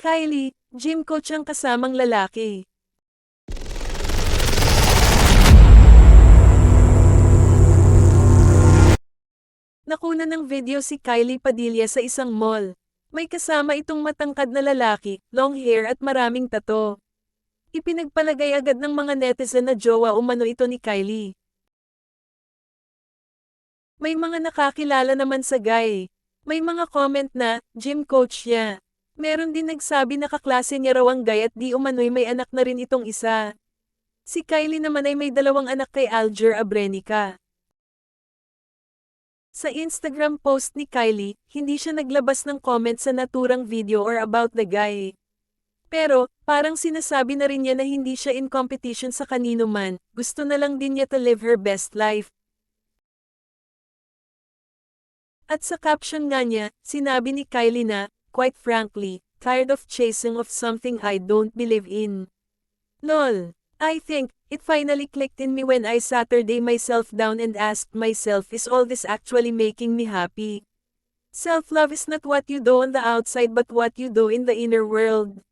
Kylie, gym coach ang kasamang lalaki. Nakuna ng video si Kylie Padilla sa isang mall. May kasama itong matangkad na lalaki, long hair at maraming tato. Ipinagpalagay agad ng mga netizen na jowa umano ito ni Kylie. May mga nakakilala naman sa guy. May mga comment na, gym coach niya. Meron din nagsabi na kaklase niya raw ang guy at di umano'y may anak na rin itong isa. Si Kylie naman ay may 2 anak kay Alger Abrenica. Sa Instagram post ni Kylie, hindi siya naglabas ng comment sa naturang video or about the guy. Pero, parang sinasabi na rin niya na hindi siya in competition sa kanino man, gusto na lang din niya to live her best life. At sa caption nga niya, sinabi ni Kylie na, quite frankly, tired of chasing of something I don't believe in. Lol. I think, it finally clicked in me when I Saturday myself down and asked myself, is all this actually making me happy? Self-love is not what you do on the outside but what you do in the inner world.